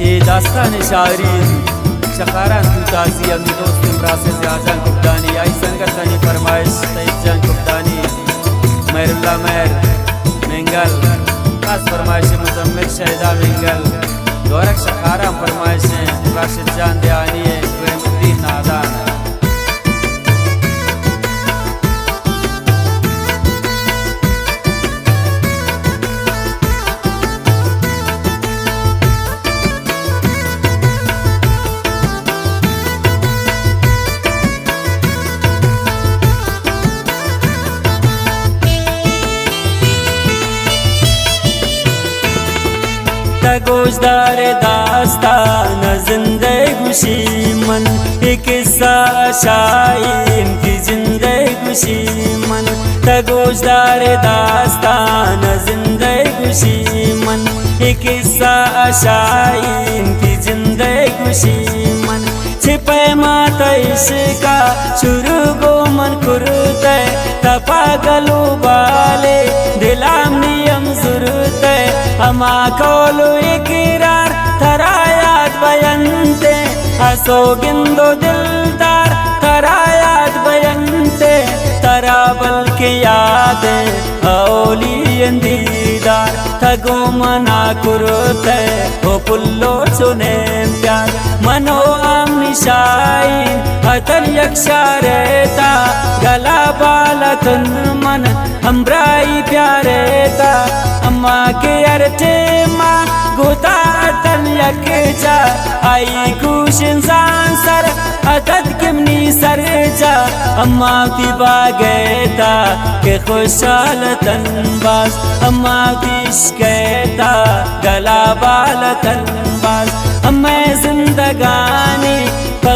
ये दास्तान शायरी शकारान तू ताज़ी अपनी दोस्त इमरान से आजान कुब्दानी आई संगत तनी फरमाइश तैयब जान कुब्दानी महरुल्ला महर मेंगल खास फरमाइश मुजम्मिल शहीदा मेंगल दौरक शकारा फरमाइश राशिद जान दयानी रहमुद्दीन नादान गोशदार दास्तान जिंदगी मन एक शाइन की जिंदगी मन गोशदार दास्तान जिंदगी मन एक शाइन की जिंदगी मन छिपे माता इसका शुरू गो मन कुरते तपागलू बाले दिलाम नियम जुरते अमा कोलू इकरार थरायात बयंते हसो गिंदो दिलदार थरायात बयंते तरा बल के याद औली दीदार थगो मना कुरते हो पुल्लो सुने प्यार मनो आमनिशाइन अतन यक्षा रहता गला बाला तन मन हमराई प्यारेता अम्मा के अर्थे माँ गोता अतन यक्षा आई कुश इंसान सर अतद किमनी सर जा अम्मा की बागेता के खुशाल तन बाज अम्मा की इश्क़ेता गला बाला तन बाज अम्मा जिंदगानी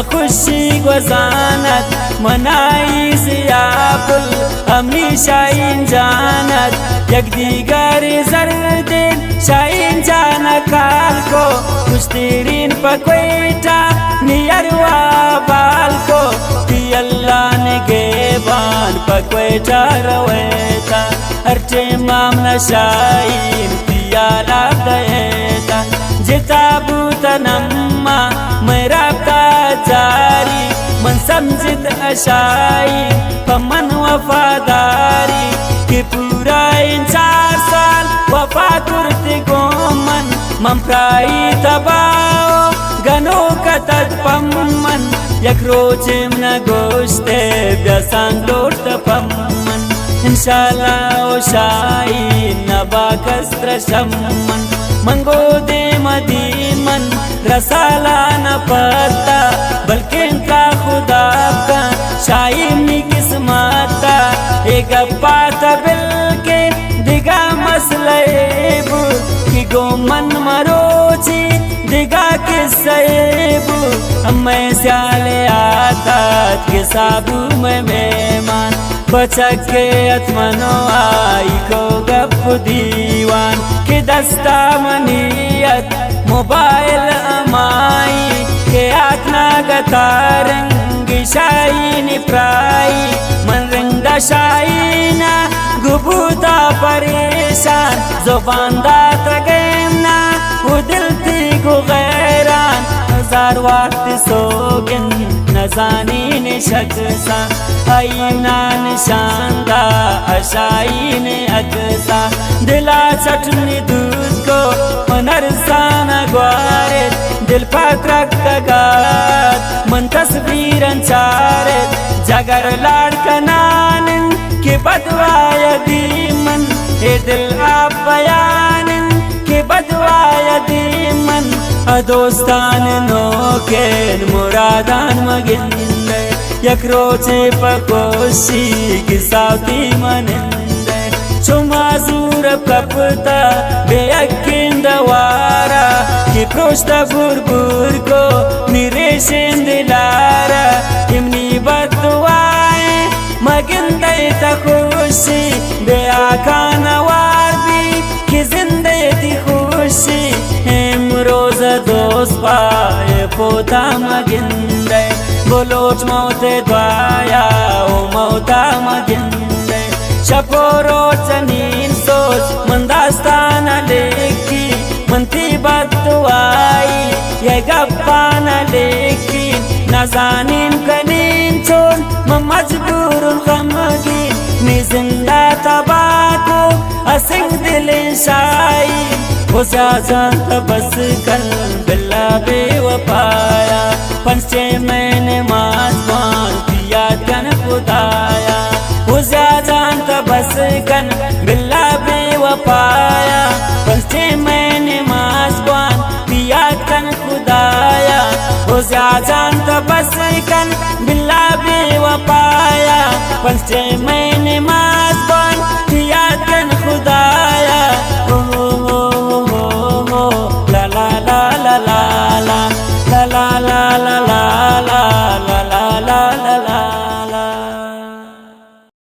खुशी गुजानत मनाई सियापुल हमनी शाइन जानत यक दीगर जरदेन शाइन जाना काल को मुश्तिरीन पक्वेटा नियरवा बाल को ती अल्लाह ने गेबान पक्वेटा रवेता अर्चे मामना शाइन पिया लाभ दयता जिताबूता नम्मा मेरा जारी मन समझित अशाई पमन वफादारी कि पूरा इन 4 साल वफा कुर्ती को मन प्राई तबाओ गनो कतद पमन यक रोजिम न गोश्ते व्यसान लोट पमन इंशाल्लाह ओ शाई नबा कस्त्र शमन मंगो दे मदीमन रसाला न पता बल्कि इनका खुदा का शाइनी किस्मता एक पाता बिल के दिगा मसलेबू कि गो मन मरोची दिगा के सेबू हमें स्याले आता के साबू में मेहमान बचक के अतमनो आई को गप दीवान के दस्ता मनियत मोबाइल अमाई के आतना गतारंग शाइन प्राई मन रंगा शाइना गुबूता परेशान जुबान दात गेमना वो दिल थी को गैरान हजार वक्त सोगिन नजानी ने शख्सा आईना निशानदा अशाई ने अकसा दिला चटनी दूध को नरसाना ग्वारे दिल पत्रक गात मन तस्वीरन चारे जगर लाड़का नानन के बदवाया दीमन ए दिल आप बयानन के बदवाया दीमन दोस्तान नोकेन मुरादान मगिंदे यक रोचे पकोशी की सावती मनिंदे चुमाजूर कपता बेयकिंद वारा की प्रोष्टा बुरबुर को निरेशन दिलारा इमनी बदवाए मगिंदे तखुशी बेआखाना वारबी की जिंदगी खुशी रोज दोस्त पाए पोता मगिंदे बोलोच मौते द्वाया ओ मौता मगिंदे शपोरो चनीन सोच मंदास्ताना लेकी मंती बदवाई गप्पान लेकिन नजानिन कनीन छोन मजबूर खमगीन मी जिंदा तबाको असिंग दिल शाई हो जान बस कल बिल्ला बेवफाया पंचे मैंने माजमान दिया जन खुदाया हो जान बस कल बिल्ला बेवफा